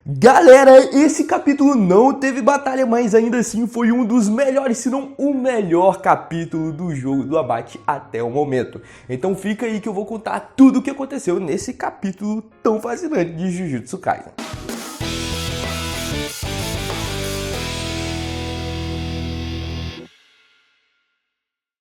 Galera, esse capítulo não teve batalha, mas ainda assim foi um dos melhores, se não o melhor capítulo do jogo do Abate até o momento. Então fica aí que eu vou contar tudo o que aconteceu nesse capítulo tão fascinante de Jujutsu Kaisen.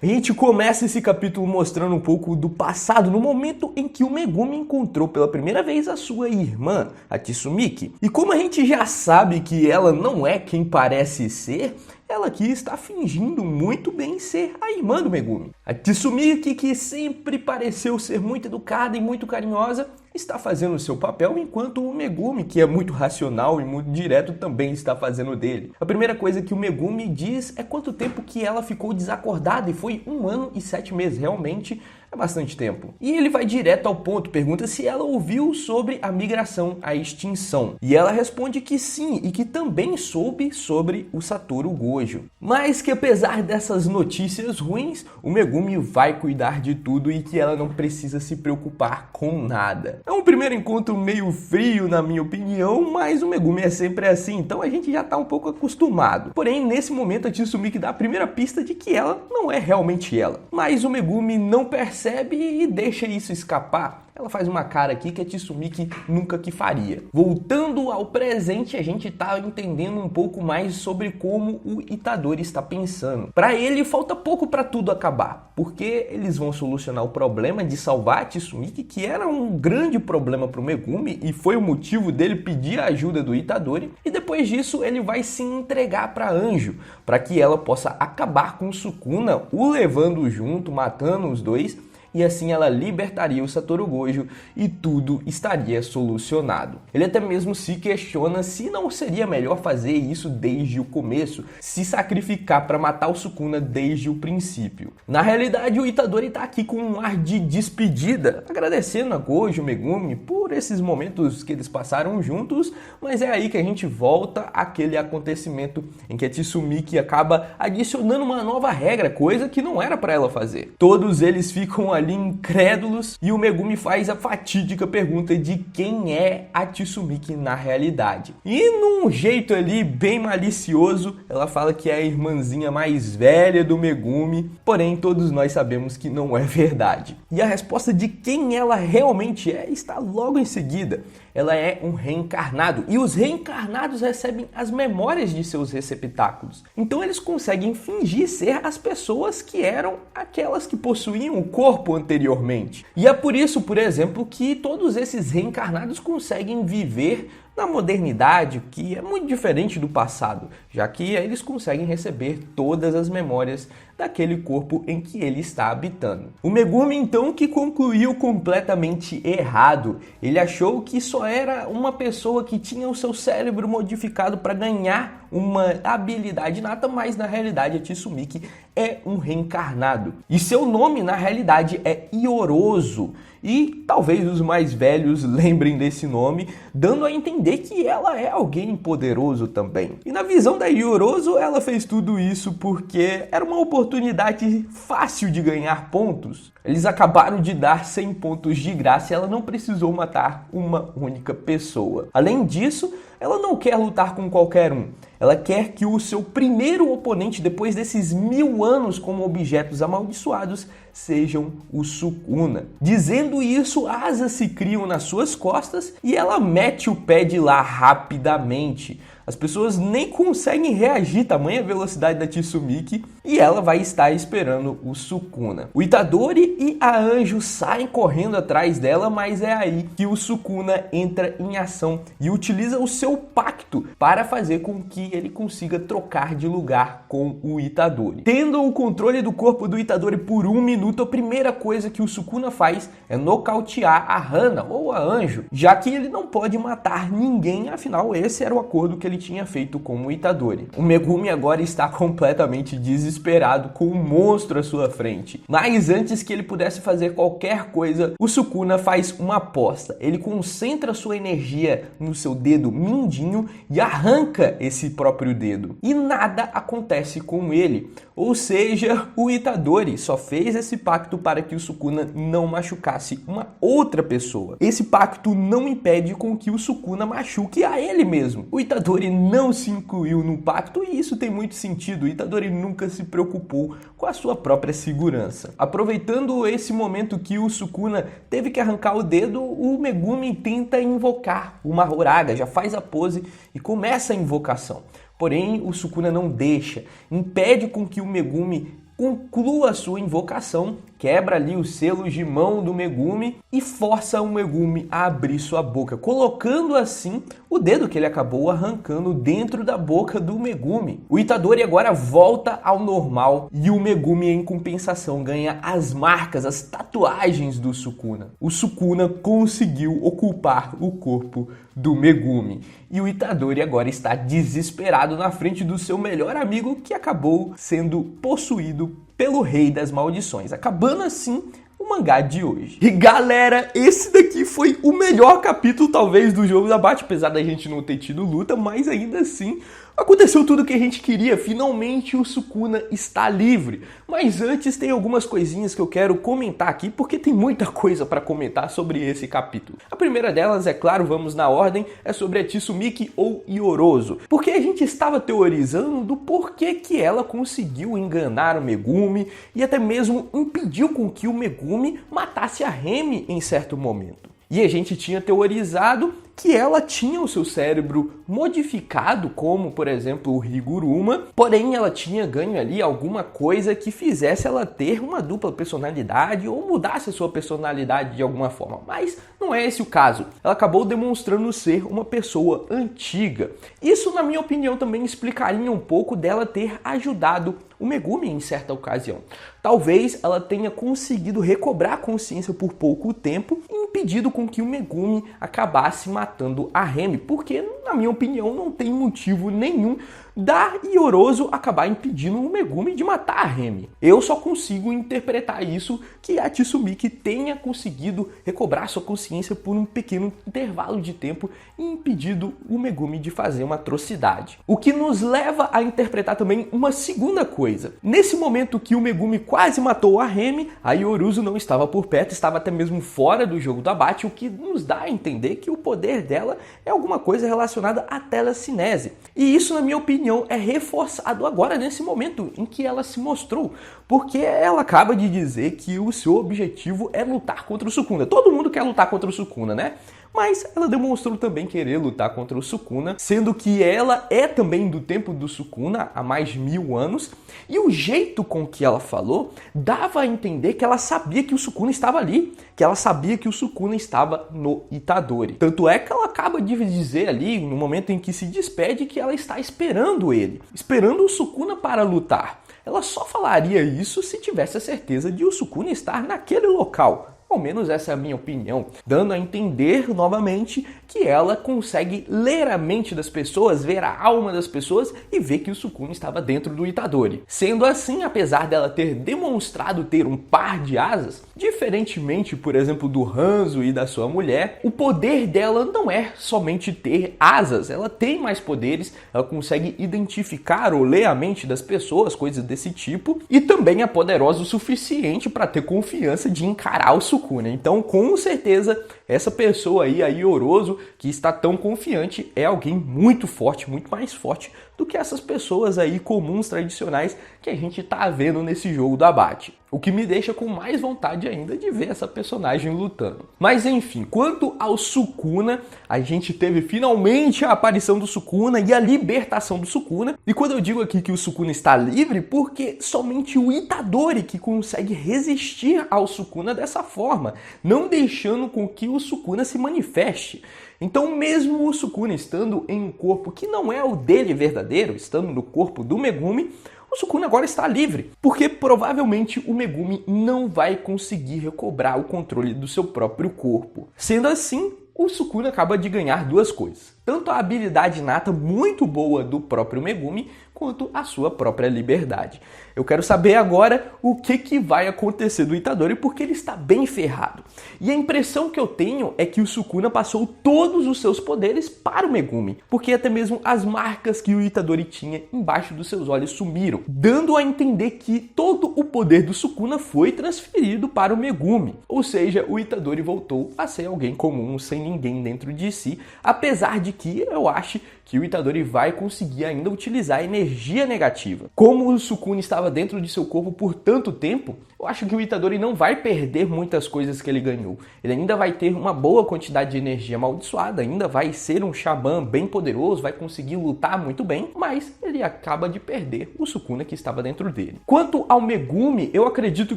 A gente começa esse capítulo mostrando um pouco do passado, no momento em que o Megumi encontrou pela primeira vez a sua irmã, a Tsumiki. E como a gente já sabe que ela não é quem parece ser, ela aqui está fingindo muito bem ser a irmã do Megumi. A Tsumiki, que sempre pareceu ser muito educada e muito carinhosa, está fazendo o seu papel, enquanto o Megumi, que é muito racional e muito direto, também está fazendo dele. A primeira coisa que o Megumi diz é quanto tempo que ela ficou desacordada, e foi 1 ano e 7 meses, realmente é bastante tempo. E ele vai direto ao ponto, pergunta se ela ouviu sobre a migração, a extinção. E ela responde que sim, e que também soube sobre o Satoru Gojo. Mas que apesar dessas notícias ruins, o Megumi vai cuidar de tudo e que ela não precisa se preocupar com nada. É um primeiro encontro meio frio, na minha opinião, mas o Megumi é sempre assim, então a gente já tá um pouco acostumado. Porém, nesse momento a Tsumiki dá a primeira pista de que ela não é realmente ela. Mas o Megumi não percebe e deixa isso escapar. Ela faz uma cara aqui que a Tsumiki nunca que faria. Voltando ao presente, a gente tá entendendo um pouco mais sobre como o Itadori está pensando. Para ele, falta pouco para tudo acabar, porque eles vão solucionar o problema de salvar a Tsumiki, que era um grande problema para o Megumi, e foi o motivo dele pedir a ajuda do Itadori, e depois disso ele vai se entregar para Anjo, para que ela possa acabar com o Sukuna, o levando junto, matando os dois, e assim ela libertaria o Satoru Gojo e tudo estaria solucionado. Ele até mesmo se questiona se não seria melhor fazer isso desde o começo, se sacrificar para matar o Sukuna desde o princípio. Na realidade, o Itadori está aqui com um ar de despedida, agradecendo a Gojo Megumi por esses momentos que eles passaram juntos, mas é aí que a gente volta àquele acontecimento em que a Tsumiki acaba adicionando uma nova regra, coisa que não era para ela fazer. Todos eles ficam ali incrédulos e o Megumi faz a fatídica pergunta de quem é a Tsumiki na realidade. E num jeito ali bem malicioso, ela fala que é a irmãzinha mais velha do Megumi, porém todos nós sabemos que não é verdade. E a resposta de quem ela realmente é está logo em seguida. Ela é um reencarnado, e os reencarnados recebem as memórias de seus receptáculos. Então eles conseguem fingir ser as pessoas que eram aquelas que possuíam o corpo anteriormente. E é por isso, por exemplo, que todos esses reencarnados conseguem viver na modernidade, que é muito diferente do passado, já que eles conseguem receber todas as memórias daquele corpo em que ele está habitando. O Megumi, então, que concluiu completamente errado. Ele achou que só era uma pessoa que tinha o seu cérebro modificado para ganhar uma habilidade inata, mas na realidade a Tsumiki é um reencarnado. E seu nome, na realidade, é Ioroso. E talvez os mais velhos lembrem desse nome, dando a entender que ela é alguém poderoso também. E na visão da Ioroso, ela fez tudo isso porque era uma oportunidade fácil de ganhar pontos. Eles acabaram de dar 100 pontos de graça e ela não precisou matar uma única pessoa. Além disso, ela não quer lutar com qualquer um. Ela quer que o seu primeiro oponente, depois desses 1000 anos como objetos amaldiçoados, sejam o Sukuna. Dizendo isso, asas se criam nas suas costas e ela mete o pé de lá rapidamente. As pessoas nem conseguem reagir, tamanha velocidade da Tsumiki, e ela vai estar esperando o Sukuna. O Itadori e a Anjo saem correndo atrás dela, mas é aí que o Sukuna entra em ação e utiliza o seu pacto para fazer com que ele consiga trocar de lugar com o Itadori. Tendo o controle do corpo do Itadori por 1 minuto, a primeira coisa que o Sukuna faz é nocautear a Hana ou a Anjo, já que ele não pode matar ninguém, afinal esse era o acordo que ele tinha feito com o Itadori. O Megumi agora está completamente desesperado com um monstro à sua frente. Mas antes que ele pudesse fazer qualquer coisa, o Sukuna faz uma aposta. Ele concentra sua energia no seu dedo mindinho e arranca esse próprio dedo. E nada acontece com ele. Ou seja, o Itadori só fez esse pacto para que o Sukuna não machucasse uma outra pessoa. Esse pacto não impede com que o Sukuna machuque a ele mesmo. O Itadori não se incluiu no pacto e isso tem muito sentido. O Itadori nunca se preocupou com a sua própria segurança. Aproveitando esse momento que o Sukuna teve que arrancar o dedo, o Megumi tenta invocar o Mahoraga, já faz a pose e começa a invocação. Porém, o Sukuna não deixa, impede com que o Megumi conclua a sua invocação, quebra ali os selos de mão do Megumi e força o Megumi a abrir sua boca, colocando assim o dedo que ele acabou arrancando dentro da boca do Megumi. O Itadori agora volta ao normal e o Megumi, em compensação, ganha as marcas, as tatuagens do Sukuna. O Sukuna conseguiu ocupar o corpo do Megumi. E o Itadori agora está desesperado na frente do seu melhor amigo que acabou sendo possuído pelo Rei das Maldições, acabando assim o mangá de hoje. E galera, esse daqui foi o melhor capítulo talvez do Jogo da Bate, apesar da gente não ter tido luta, mas ainda assim aconteceu tudo o que a gente queria, finalmente o Sukuna está livre. Mas antes tem algumas coisinhas que eu quero comentar aqui, porque tem muita coisa para comentar sobre esse capítulo. A primeira delas, é claro, vamos na ordem, é sobre a Tsumiki ou Iorozo. Porque a gente estava teorizando do porquê que ela conseguiu enganar o Megumi e até mesmo impediu com que o Megumi matasse a Remi em certo momento. E a gente tinha teorizado que ela tinha o seu cérebro modificado, como, por exemplo, o Higuruma, porém ela tinha ganho ali alguma coisa que fizesse ela ter uma dupla personalidade ou mudasse a sua personalidade de alguma forma, mas não é esse o caso. Ela acabou demonstrando ser uma pessoa antiga. Isso, na minha opinião, também explicaria um pouco dela ter ajudado o Megumi em certa ocasião. Talvez ela tenha conseguido recobrar a consciência por pouco tempo e impedido com que o Megumi acabasse matando a Remi, porque, na minha opinião, não tem motivo nenhum da Iorozo acabar impedindo o Megumi de matar a Remi. Eu só consigo interpretar isso que a Tsumiki tenha conseguido recobrar sua consciência por um pequeno intervalo de tempo e impedido o Megumi de fazer uma atrocidade. O que nos leva a interpretar também uma segunda coisa. Nesse momento que o Megumi quase matou a Remi, a Iorozo não estava por perto, estava até mesmo fora do jogo do abate, o que nos dá a entender que o poder dela é alguma coisa relacionada à telecinese. E isso, na minha opinião, é reforçado agora nesse momento em que ela se mostrou, porque ela acaba de dizer que o seu objetivo é lutar contra o Sukuna. Todo mundo quer lutar contra o Sukuna, né? Mas ela demonstrou também querer lutar contra o Sukuna, sendo que ela é também do tempo do Sukuna, há mais de 1000 anos, e o jeito com que ela falou dava a entender que ela sabia que o Sukuna estava ali, que ela sabia que o Sukuna estava no Itadori. Tanto é que ela acaba de dizer ali, no momento em que se despede, que ela está esperando ele, esperando o Sukuna para lutar. Ela só falaria isso se tivesse a certeza de o Sukuna estar naquele local. Ao menos essa é a minha opinião, dando a entender novamente que ela consegue ler a mente das pessoas, ver a alma das pessoas e ver que o Sukuna estava dentro do Itadori. Sendo assim, apesar dela ter demonstrado ter um par de asas, diferentemente, por exemplo, do Hanzo e da sua mulher, o poder dela não é somente ter asas, ela tem mais poderes, ela consegue identificar ou ler a mente das pessoas, coisas desse tipo, e também é poderosa o suficiente para ter confiança de encarar o Sukuna. Então, com certeza, essa pessoa aí, a Iorozo, que está tão confiante, é alguém muito forte, muito mais forte do que essas pessoas aí comuns, tradicionais, que a gente tá vendo nesse jogo do abate. O que me deixa com mais vontade ainda de ver essa personagem lutando. Mas enfim, quanto ao Sukuna, a gente teve finalmente a aparição do Sukuna e a libertação do Sukuna. E quando eu digo aqui que o Sukuna está livre, porque somente o Itadori que consegue resistir ao Sukuna dessa forma, não deixando com que o Sukuna se manifeste. Então, mesmo o Sukuna estando em um corpo que não é o dele verdadeiro, estando no corpo do Megumi, o Sukuna agora está livre, porque provavelmente o Megumi não vai conseguir recobrar o controle do seu próprio corpo. Sendo assim, o Sukuna acaba de ganhar duas coisas. tanto a habilidade inata muito boa do próprio Megumi, quanto a sua própria liberdade. Eu quero saber agora o que vai acontecer do Itadori, porque ele está bem ferrado. E a impressão que eu tenho é que o Sukuna passou todos os seus poderes para o Megumi, porque até mesmo as marcas que o Itadori tinha embaixo dos seus olhos sumiram, dando a entender que todo o poder do Sukuna foi transferido para o Megumi. Ou seja, o Itadori voltou a ser alguém comum, sem ninguém dentro de si, apesar de que eu acho que o Itadori vai conseguir ainda utilizar a energia negativa. Como o Sukuna estava dentro de seu corpo por tanto tempo, eu acho que o Itadori não vai perder muitas coisas que ele ganhou. Ele ainda vai ter uma boa quantidade de energia amaldiçoada, ainda vai ser um xamã bem poderoso, vai conseguir lutar muito bem, mas ele acaba de perder o Sukuna que estava dentro dele. Quanto ao Megumi, eu acredito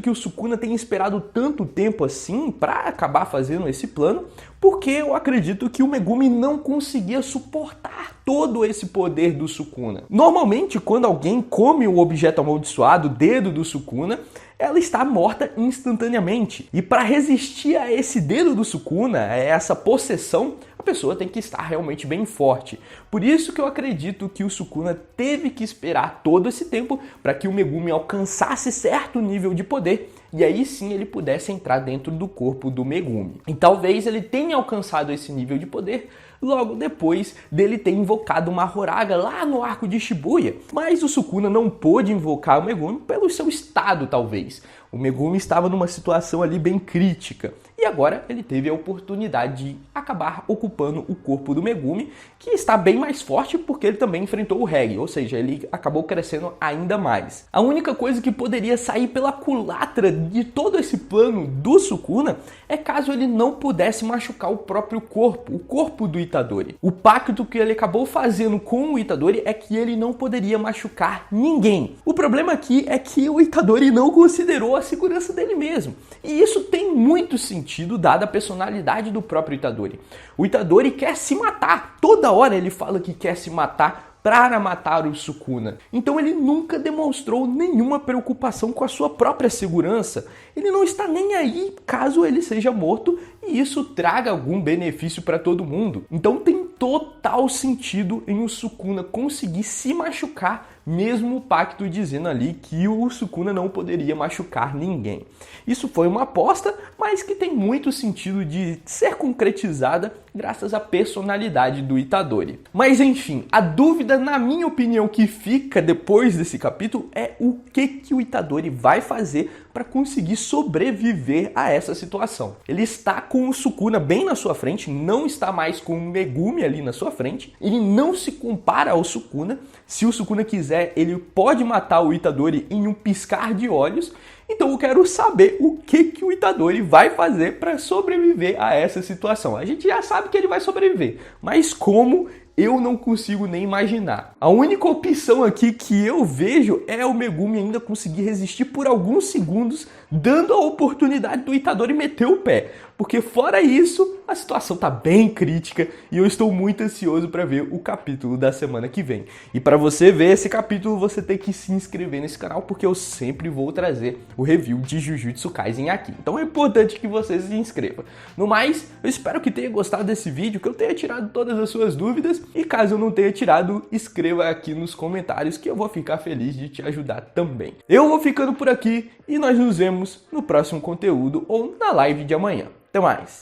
que o Sukuna tenha esperado tanto tempo assim para acabar fazendo esse plano, porque eu acredito que o Megumi não conseguia suportar todo esse poder do Sukuna. Normalmente, quando alguém come o objeto amaldiçoado, o dedo do Sukuna, ela está morta instantaneamente. E para resistir a esse dedo do Sukuna, a essa possessão, a pessoa tem que estar realmente bem forte. Por isso que eu acredito que o Sukuna teve que esperar todo esse tempo para que o Megumi alcançasse certo nível de poder e aí sim ele pudesse entrar dentro do corpo do Megumi. E talvez ele tenha alcançado esse nível de poder logo depois dele ter invocado uma Horaga lá no arco de Shibuya. Mas o Sukuna não pôde invocar o Megumi pelo seu estado, talvez. O Megumi estava numa situação ali bem crítica. E agora ele teve a oportunidade de acabar ocupando o corpo do Megumi, que está bem mais forte porque ele também enfrentou o Reg, ou seja, ele acabou crescendo ainda mais. A única coisa que poderia sair pela culatra de todo esse plano do Sukuna é caso ele não pudesse machucar o próprio corpo, o corpo do Itadori. O pacto que ele acabou fazendo com o Itadori é que ele não poderia machucar ninguém. O problema aqui é que o Itadori não considerou a segurança dele mesmo. E isso tem muito sentido dada a personalidade do próprio Itadori. O Itadori quer se matar. Toda hora ele fala que quer se matar para matar o Sukuna. Então ele nunca demonstrou nenhuma preocupação com a sua própria segurança. Ele não está nem aí caso ele seja morto e isso traga algum benefício para todo mundo. Então tem total sentido em o Sukuna conseguir se machucar, mesmo o pacto dizendo ali que o Sukuna não poderia machucar ninguém. Isso foi uma aposta, mas que tem muito sentido de ser concretizada graças à personalidade do Itadori. Mas enfim, a dúvida, na minha opinião, que fica depois desse capítulo é o que o Itadori vai fazer para conseguir sobreviver a essa situação. Ele está com o Sukuna bem na sua frente, não está mais com o Megumi ali na sua frente, ele não se compara ao Sukuna. Se o Sukuna quiser, ele pode matar o Itadori em um piscar de olhos. Então eu quero saber o que o Itadori vai fazer para sobreviver a essa situação. A gente já sabe que ele vai sobreviver, mas como? Eu não consigo nem imaginar. A única opção aqui que eu vejo é o Megumi ainda conseguir resistir por alguns segundos, dando a oportunidade do Itadori meter o pé. Porque fora isso, a situação tá bem crítica e eu estou muito ansioso para ver o capítulo da semana que vem. E para você ver esse capítulo, você tem que se inscrever nesse canal, porque eu sempre vou trazer o review de Jujutsu Kaisen aqui. Então é importante que você se inscreva. No mais, eu espero que tenha gostado desse vídeo, que eu tenha tirado todas as suas dúvidas. E caso eu não tenha tirado, escreva aqui nos comentários que eu vou ficar feliz de te ajudar também. Eu vou ficando por aqui e nós nos vemos no próximo conteúdo ou na live de amanhã. Até mais!